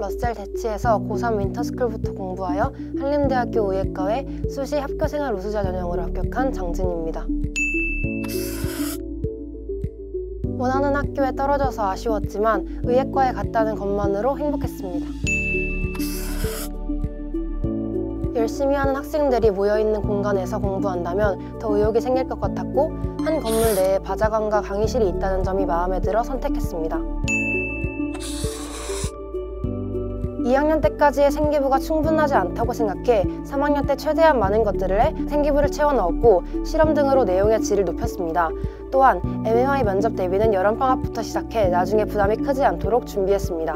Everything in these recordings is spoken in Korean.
덧셈 대치해서 고3 윈터스쿨부터 공부하여 한림대학교 의예과에 수시 학교생활 우수자 전형으로 합격한 장진입니다. 원하는 학교에 떨어져서 아쉬웠지만 의예과에 갔다는 것만으로 행복했습니다. 열심히 하는 학생들이 모여있는 공간에서 공부한다면 더 의욕이 생길 것 같았고 한 건물 내에 바자관과 강의실이 있다는 점이 마음에 들어 선택했습니다. 2학년 때까지의 생기부가 충분하지 않다고 생각해 3학년 때 최대한 많은 것들을 해 생기부를 채워 넣었고 실험 등으로 내용의 질을 높였습니다. 또한 MMI 면접 대비는 여름방학부터 시작해 나중에 부담이 크지 않도록 준비했습니다.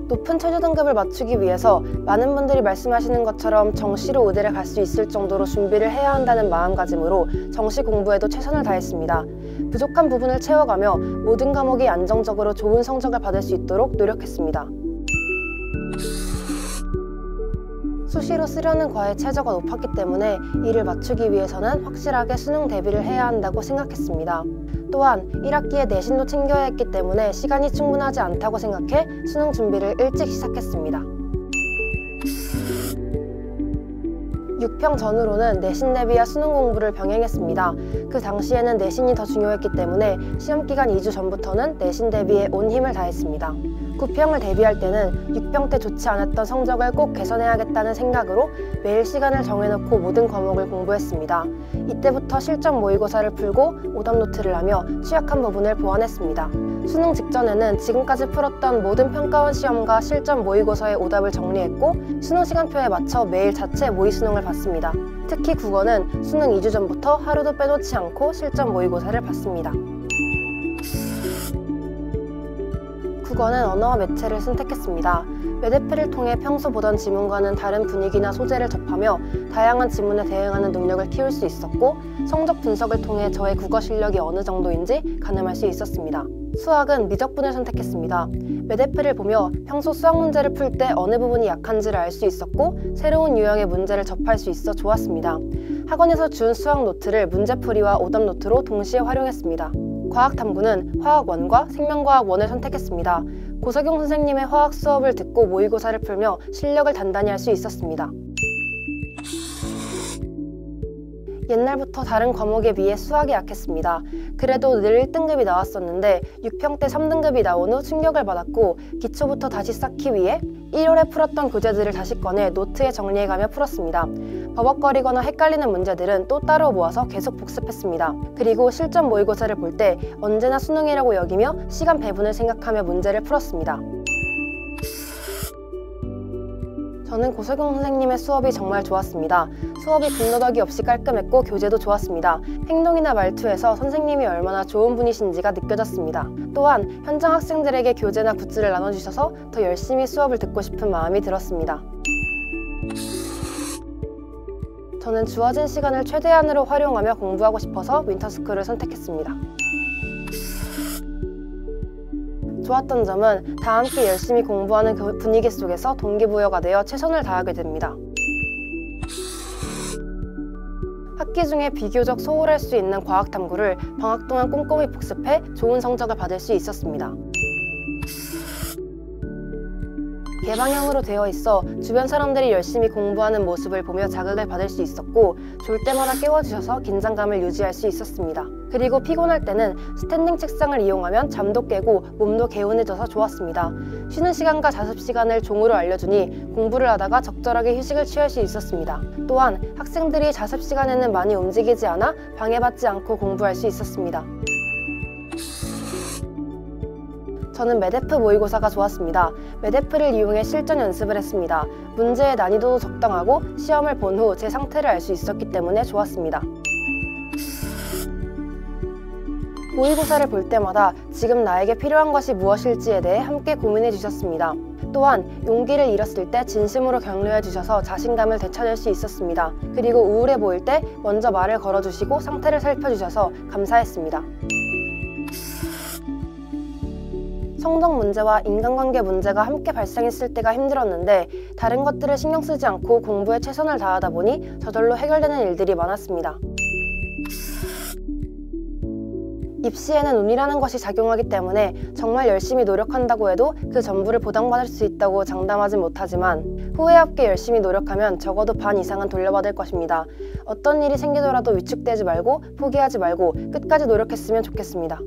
높은 최저 등급을 맞추기 위해서 많은 분들이 말씀하시는 것처럼 정시로 의대를 갈 수 있을 정도로 준비를 해야 한다는 마음가짐으로 정시 공부에도 최선을 다했습니다. 부족한 부분을 채워가며 모든 과목이 안정적으로 좋은 성적을 받을 수 있도록 노력했습니다. 수시로 쓰려는 과의 최저가 높았기 때문에 이를 맞추기 위해서는 확실하게 수능 대비를 해야 한다고 생각했습니다. 또한 1학기에 내신도 챙겨야 했기 때문에 시간이 충분하지 않다고 생각해 수능 준비를 일찍 시작했습니다. 6평 전후로는 내신 대비와 수능 공부를 병행했습니다. 그 당시에는 내신이 더 중요했기 때문에 시험기간 2주 전부터는 내신 대비에 온 힘을 다했습니다. 9평을 대비할 때는 6평 때 좋지 않았던 성적을 꼭 개선해야겠다는 생각으로 매일 시간을 정해놓고 모든 과목을 공부했습니다. 이때부터 실전 모의고사를 풀고 오답노트를 하며 취약한 부분을 보완했습니다. 수능 직전에는 지금까지 풀었던 모든 평가원 시험과 실전 모의고사의 오답을 정리했고 수능 시간표에 맞춰 매일 자체 모의 수능을 봤습니다. 특히 국어는 수능 2주 전부터 하루도 빼놓지 않고 실전 모의고사를 봤습니다. 국어는 언어와 매체를 선택했습니다. 메대표를 통해 평소 보던 지문과는 다른 분위기나 소재를 접하며 다양한 지문에 대응하는 능력을 키울 수 있었고 성적 분석을 통해 저의 국어 실력이 어느 정도인지 가늠할 수 있었습니다. 수학은 미적분을 선택했습니다. 메대표를 보며 평소 수학 문제를 풀 때 어느 부분이 약한지를 알 수 있었고 새로운 유형의 문제를 접할 수 있어 좋았습니다. 학원에서 준 수학 노트를 문제풀이와 오답 노트로 동시에 활용했습니다. 과학탐구는 화학 1과 생명과학 1을 선택했습니다. 고석용 선생님의 화학 수업을 듣고 모의고사를 풀며 실력을 단단히 할 수 있었습니다. 옛날부터 다른 과목에 비해 수학이 약했습니다. 그래도 늘 1등급이 나왔었는데 6평 때 3등급이 나온 후 충격을 받았고 기초부터 다시 쌓기 위해 1월에 풀었던 교재들을 다시 꺼내 노트에 정리해가며 풀었습니다. 버벅거리거나 헷갈리는 문제들은 또 따로 모아서 계속 복습했습니다. 그리고 실전 모의고사를 볼 때 언제나 수능이라고 여기며 시간 배분을 생각하며 문제를 풀었습니다. 저는 고석용 선생님의 수업이 정말 좋았습니다. 수업이 군더더기 없이 깔끔했고 교재도 좋았습니다. 행동이나 말투에서 선생님이 얼마나 좋은 분이신지가 느껴졌습니다. 또한 현장 학생들에게 교재나 굿즈를 나눠주셔서 더 열심히 수업을 듣고 싶은 마음이 들었습니다. 저는 주어진 시간을 최대한으로 활용하며 공부하고 싶어서 윈터스쿨을 선택했습니다. 좋았던 점은 다 함께 열심히 공부하는 그 분위기 속에서 동기부여가 되어 최선을 다하게 됩니다. 학기 중에 비교적 소홀할 수 있는 과학탐구를 방학 동안 꼼꼼히 복습해 좋은 성적을 받을 수 있었습니다. 개방형으로 되어 있어 주변 사람들이 열심히 공부하는 모습을 보며 자극을 받을 수 있었고 졸 때마다 깨워주셔서 긴장감을 유지할 수 있었습니다. 그리고 피곤할 때는 스탠딩 책상을 이용하면 잠도 깨고 몸도 개운해져서 좋았습니다. 쉬는 시간과 자습 시간을 종으로 알려주니 공부를 하다가 적절하게 휴식을 취할 수 있었습니다. 또한 학생들이 자습 시간에는 많이 움직이지 않아 방해받지 않고 공부할 수 있었습니다. 저는 메대프 모의고사가 좋았습니다. 메대프를 이용해 실전 연습을 했습니다. 문제의 난이도도 적당하고 시험을 본 후 제 상태를 알 수 있었기 때문에 좋았습니다. 모의고사를 볼 때마다 지금 나에게 필요한 것이 무엇일지에 대해 함께 고민해 주셨습니다. 또한 용기를 잃었을 때 진심으로 격려해 주셔서 자신감을 되찾을 수 있었습니다. 그리고 우울해 보일 때 먼저 말을 걸어주시고 상태를 살펴주셔서 감사했습니다. 성적 문제와 인간관계 문제가 함께 발생했을 때가 힘들었는데 다른 것들을 신경 쓰지 않고 공부에 최선을 다하다 보니 저절로 해결되는 일들이 많았습니다. 입시에는 운이라는 것이 작용하기 때문에 정말 열심히 노력한다고 해도 그 전부를 보장받을 수 있다고 장담하진 못하지만 후회 없게 열심히 노력하면 적어도 반 이상은 돌려받을 것입니다. 어떤 일이 생기더라도 위축되지 말고 포기하지 말고 끝까지 노력했으면 좋겠습니다.